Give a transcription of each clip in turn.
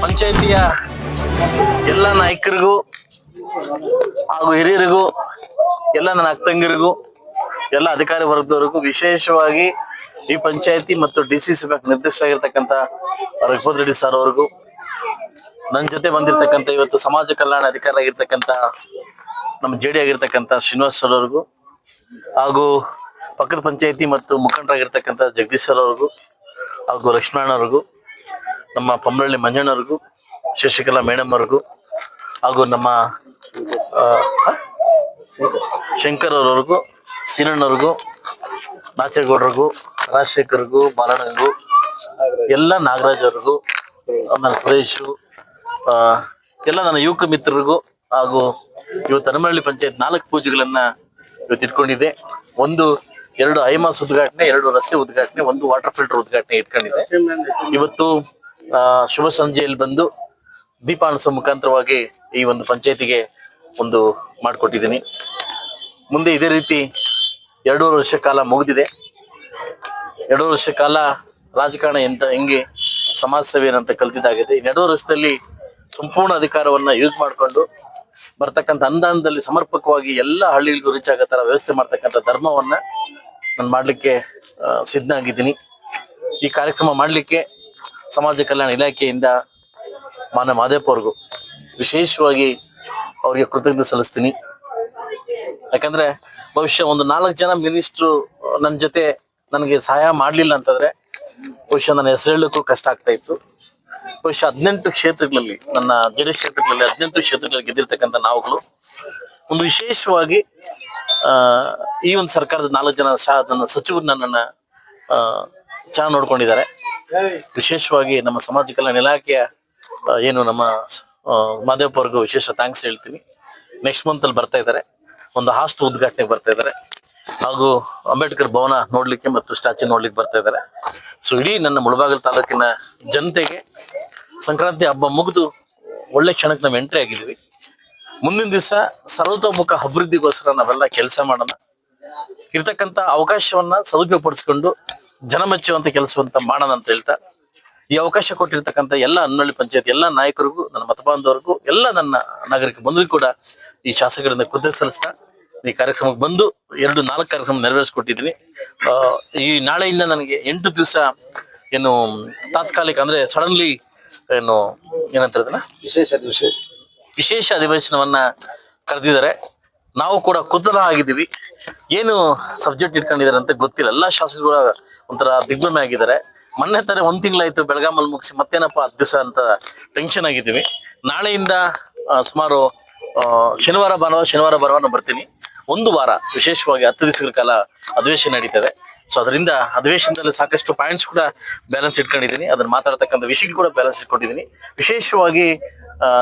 ಪಂಚಾಯಿತಿಯ ಎಲ್ಲ ನಾಯಕರಿಗೂ ಹಾಗೂ ಹಿರಿಯರಿಗೂ, ಎಲ್ಲ ನನ್ನ ಅಕ್ಕಂಗಿರಿಗೂ, ಎಲ್ಲ ಅಧಿಕಾರಿ ವರ್ಗದವರಿಗೂ, ವಿಶೇಷವಾಗಿ ಈ ಪಂಚಾಯಿತಿ ಮತ್ತು DCC bank ನಿರ್ದೇಶಕರಾಗಿರ್ತಕ್ಕಂಥ Raghupath Reddy sir ಅವರಿಗೂ, ನನ್ನ ಜೊತೆ ಬಂದಿರತಕ್ಕಂಥ ಇವತ್ತು ಸಮಾಜ ಕಲ್ಯಾಣ ಅಧಿಕಾರಿ ಆಗಿರ್ತಕ್ಕಂಥ ನಮ್ಮ JD ಆಗಿರ್ತಕ್ಕಂಥ ಶ್ರೀನಿವಾಸ್ ಸರ್ ಅವ್ರಿಗೂ, ಹಾಗೂ ಪಕ್ಕದ ಪಂಚಾಯಿತಿ ಮತ್ತು ಮುಖಂಡರಾಗಿರ್ತಕ್ಕಂಥ ಜಗದೀಶ್ ಸರ್ ಅವ್ರಿಗೂ, ಹಾಗೂ ಲಕ್ಷ್ಮಣ ಅವ್ರಿಗೂ, ನಮ್ಮ ಪಂಬಳ್ಳಿ ಮಂಜಣ್ಣವ್ರಿಗೂ, ಶಶಿಕಲಾ ಮೇಡಮ್ ಅವ್ರಿಗೂ, ಹಾಗೂ ನಮ್ಮ ಶಂಕರ್ ಅವ್ರವ್ರಿಗೂ, ಸೀನಣ್ಣವ್ರಿಗೂ, ನಾಚೇಗೌಡರಿಗೂ, ರಾಜಶೇಖರ್ಗೂ, ಬಾಲಣ್ಣಗೂ, ಎಲ್ಲ ನಾಗರಾಜ್ ಅವ್ರಿಗೂ, ನನ್ನ ಸುರೇಶು, ಎಲ್ಲ ನನ್ನ ಯುವಕ ಮಿತ್ರರಿಗೂ, ಹಾಗೂ ಇವತ್ತು ಹನುಮನಹಳ್ಳಿ ಪಂಚಾಯತ್ 4 ಪೂಜೆಗಳನ್ನ ಇವತ್ತು ಇಟ್ಕೊಂಡಿದೆ. 2 ಐಮಾಸ್ ಉದ್ಘಾಟನೆ, 2 ರಸ್ತೆ ಉದ್ಘಾಟನೆ, 1 ವಾಟರ್ ಫಿಲ್ಟರ್ ಉದ್ಘಾಟನೆ ಇಟ್ಕೊಂಡಿದೆ. ಇವತ್ತು ಶುಭ ಸಂಜೆಯಲ್ಲಿ ಬಂದು ದೀಪಾಣಿಸುವ ಮುಖಾಂತರವಾಗಿ ಈ ಒಂದು ಪಂಚಾಯತಿಗೆ ಒಂದು ಮಾಡಿಕೊಟ್ಟಿದ್ದೀನಿ. ಮುಂದೆ ಇದೇ ರೀತಿ 2 ವರ್ಷ ಕಾಲ ಮುಗಿದಿದೆ. 2 ವರ್ಷ ಕಾಲ ರಾಜಕಾರಣ ಹೆಂಗೆ ಸಮಾಜ ಸೇವೆ ಏನಂತ ಕಲ್ತಿದ್ದಾಗಿದೆ. 2 ವರ್ಷದಲ್ಲಿ ಸಂಪೂರ್ಣ ಅಧಿಕಾರವನ್ನ ಯೂಸ್ ಮಾಡಿಕೊಂಡು ಬರ್ತಕ್ಕಂಥ ಅನುದಾನದಲ್ಲಿ ಸಮರ್ಪಕವಾಗಿ ಎಲ್ಲ ಹಳ್ಳಿಗಳಿಗೂ ರೀಚ್ ಆಗೋ ತರ ವ್ಯವಸ್ಥೆ ಮಾಡ್ತಕ್ಕಂಥ ಧರ್ಮವನ್ನ ನಾನು ಮಾಡ್ಲಿಕ್ಕೆ ಸಿದ್ಧನಾಗಿದ್ದೀನಿ. ಈ ಕಾರ್ಯಕ್ರಮ ಮಾಡ್ಲಿಕ್ಕೆ ಸಮಾಜ ಕಲ್ಯಾಣ ಇಲಾಖೆಯಿಂದ ಮಾನ್ಯ ಮಾದೇಪ್ಪ ಅವ್ರಿಗೂ ವಿಶೇಷವಾಗಿ ಅವ್ರಿಗೆ ಕೃತಜ್ಞತೆ ಸಲ್ಲಿಸ್ತೀನಿ. ಯಾಕಂದ್ರೆ ಬಹುಶಃ ಒಂದು 4 ಜನ ಮಿನಿಸ್ಟ್ರು ನನ್ನ ಜೊತೆ ನನಗೆ ಸಹಾಯ ಮಾಡ್ಲಿಲ್ಲ ಅಂತಂದ್ರೆ ಬಹುಶಃ ನನ್ನ ಹೆಸರು ಹೇಳಕ್ಕೂ ಕಷ್ಟ ಆಗ್ತಾ ಇತ್ತು. ಬಹುಶಃ 18 ಕ್ಷೇತ್ರಗಳಲ್ಲಿ, ನನ್ನ ಜಡೆ ಕ್ಷೇತ್ರಗಳಲ್ಲಿ 18 ಕ್ಷೇತ್ರಗಳಲ್ಲಿ ಗೆದ್ದಿರ್ತಕ್ಕಂಥ ನಾವುಗಳು ಒಂದು ವಿಶೇಷವಾಗಿ ಈ ಒಂದು ಸರ್ಕಾರದ 4 ಜನ ನನ್ನ ಸಚಿವರು ನನ್ನನ್ನ ಚೆನ್ನಾಗಿ ನೋಡ್ಕೊಂಡಿದ್ದಾರೆ. ವಿಶೇಷವಾಗಿ ನಮ್ಮ ಸಮಾಜ ಕಲ್ಯಾಣ ಇಲಾಖೆಯ ಏನು ನಮ್ಮ ಮಾದೇವಪ್ಪ ಅವ್ರಿಗೂ ವಿಶೇಷ ಥ್ಯಾಂಕ್ಸ್ ಹೇಳ್ತೀನಿ. ನೆಕ್ಸ್ಟ್ ಮಂತ್ ಅಲ್ಲಿ ಬರ್ತಾ ಇದ್ದಾರೆ, ಒಂದು ಹಾಸ್ಟೆಲ್ ಉದ್ಘಾಟನೆಗೆ ಬರ್ತಾ ಇದ್ದಾರೆ, ಹಾಗೂ ಅಂಬೇಡ್ಕರ್ ಭವನ ನೋಡ್ಲಿಕ್ಕೆ ಮತ್ತು ಸ್ಟ್ಯಾಚ್ಯೂ ನೋಡ್ಲಿಕ್ಕೆ ಬರ್ತಾ ಇದ್ದಾರೆ. ಸೊ ಇಡೀ ನನ್ನ ಮುಳಬಾಗಿಲು ತಾಲೂಕಿನ ಜನತೆಗೆ ಸಂಕ್ರಾಂತಿ ಹಬ್ಬ ಮುಗಿದು ಒಳ್ಳೆ ಕ್ಷಣಕ್ಕೆ ನಾವು ಎಂಟ್ರಿ ಆಗಿದ್ದೀವಿ. ಮುಂದಿನ ದಿವಸ ಸರ್ವತೋಮುಖ ಅಭಿವೃದ್ಧಿಗೋಸ್ಕರ ನಾವೆಲ್ಲ ಕೆಲಸ ಮಾಡೋಣ. ಇರ್ತಕ್ಕಂಥ ಅವಕಾಶವನ್ನ ಸದುಪಯೋಗಪಡಿಸ್ಕೊಂಡು ಜನ ಮೆಚ್ಚುವಂತ ಕೆಲಸವಂತ ಮಾಡೋಣ ಅಂತ ಹೇಳ್ತಾ, ಈ ಅವಕಾಶ ಕೊಟ್ಟಿರ್ತಕ್ಕಂಥ ಎಲ್ಲ ಹನುಮನಹಳ್ಳಿ ಪಂಚಾಯತ್ ಎಲ್ಲ ನಾಯಕರಿಗೂ, ನನ್ನ ಮತಬಾಂಧವರಿಗೂ, ಎಲ್ಲ ನನ್ನ ನಾಗರಿಕ ಬಂಧುಗಳು ಕೂಡ ಈ ಶಾಸಕರಿಂದ ಕೃತಜ್ಞತೆ ಸಲ್ಲಿಸ್ತಾ ಈ ಕಾರ್ಯಕ್ರಮಕ್ಕೆ ಬಂದು 4 ಕಾರ್ಯಕ್ರಮ ನೆರವೇರಿಸ್ಕೊಟ್ಟಿದ್ದೀನಿ. ಈ ನಾಳೆಯಿಂದ ನನಗೆ 8 ದಿವಸ ಏನು ತಾತ್ಕಾಲಿಕ ಅಂದ್ರೆ ಸಡನ್ಲಿ ಏನಂತಾರೆ ಅದನ್ನ ವಿಶೇಷ ಅಧಿವೇಶನವನ್ನ ಕರೆದಿದ್ದಾರೆ. ನಾವು ಕೂಡ ಕುತೂಹಲ ಆಗಿದ್ದೀವಿ, ಏನು ಸಬ್ಜೆಕ್ಟ್ ಇಟ್ಕೊಂಡಿದ್ದಾರೆ ಅಂತ ಗೊತ್ತಿಲ್ಲ. ಎಲ್ಲ ಶಾಸಕರು ಒಂಥರ ದಿಗ್ಭ್ರಮೆ ಆಗಿದ್ದಾರೆ. ಮೊನ್ನೆ ತರ 1 ತಿಂಗಳಾಯ್ತು ಬೆಳಗಾಮಲ್ಲಿ ಮುಗಿಸಿ, ಮತ್ತೇನಪ್ಪ 10 ದಿವಸ ಅಂತ ಟೆನ್ಷನ್ ಆಗಿದ್ದೀವಿ. ನಾಳೆಯಿಂದ ಸುಮಾರು ಶನಿವಾರ ಭಾನುವಾರ ಬರ್ತೀನಿ. 1 ವಾರ ವಿಶೇಷವಾಗಿ 10 ದಿವಸಗಳ ಕಾಲ ಅಧಿವೇಶನ ನಡೀತದೆ. ಸೊ ಅದರಿಂದ ಅಧಿವೇಶನದಲ್ಲಿ ಸಾಕಷ್ಟು ಪಾಯಿಂಟ್ಸ್ ಕೂಡ ಬ್ಯಾಲೆನ್ಸ್ ಇಟ್ಕೊಂಡಿದ್ದೀನಿ. ಅದನ್ನ ಮಾತಾಡ್ತಕ್ಕಂಥ ವಿಷಯಗಳು ಕೂಡ ಬ್ಯಾಲೆನ್ಸ್ ಇಟ್ಕೊಂಡಿದ್ದೀನಿ. ವಿಶೇಷವಾಗಿ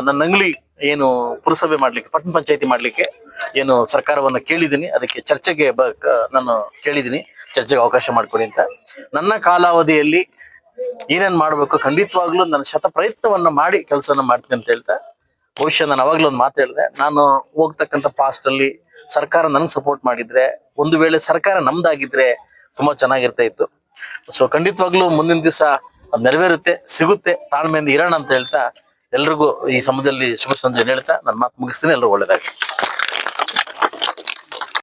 ನನ್ನ ಅಂಗ್ಲಿ ಏನು ಪುರಸಭೆ ಮಾಡ್ಲಿಕ್ಕೆ, ಪಟ್ಟಣ ಪಂಚಾಯತಿ ಮಾಡ್ಲಿಕ್ಕೆ ಏನು ಸರ್ಕಾರವನ್ನ ಕೇಳಿದ್ದೀನಿ, ಅದಕ್ಕೆ ಚರ್ಚೆಗೆ ನಾನು ಕೇಳಿದ್ದೀನಿ, ಚರ್ಚೆಗೆ ಅವಕಾಶ ಮಾಡ್ಕೊಡಿ ಅಂತ. ನನ್ನ ಕಾಲಾವಧಿಯಲ್ಲಿ ಏನೇನ್ ಮಾಡ್ಬೇಕು ಖಂಡಿತವಾಗ್ಲೂ ನನ್ನ ಶತ ಪ್ರಯತ್ನವನ್ನ ಮಾಡಿ ಕೆಲಸನ ಮಾಡ್ತೀನಿ ಅಂತ ಹೇಳ್ತಾ, ಬಹುಶಃ ನಾನು ಅವಾಗ್ಲೂ ಒಂದು ಮಾತು ಹೇಳಿದೆ, ನಾನು ಹೋಗ್ತಕ್ಕಂಥ ಪಾಸ್ಟ್ ಅಲ್ಲಿ ಸರ್ಕಾರ ನನ್ಗೆ ಸಪೋರ್ಟ್ ಮಾಡಿದ್ರೆ, ಒಂದು ವೇಳೆ ಸರ್ಕಾರ ನಮ್ದಾಗಿದ್ರೆ ತುಂಬಾ ಚೆನ್ನಾಗಿರ್ತಾ ಇತ್ತು. ಸೊ ಖಂಡಿತವಾಗ್ಲೂ ಮುಂದಿನ ದಿವಸ ಅದು ನೆರವೇರುತ್ತೆ, ಸಿಗುತ್ತೆ, ತಾಳ್ಮೆಯಿಂದ ಇರೋಣ ಅಂತ ಹೇಳ್ತಾ ಎಲ್ರಿಗೂ ಈ ಸಮಯದಲ್ಲಿ ಶುಭ ಸಂಜೆ ಹೇಳ್ತಾ ನನ್ನ ಮಾತು ಮುಗಿಸ್ತೀನಿ. ಎಲ್ಲರೂ ಒಳ್ಳೆದಾಗಿ.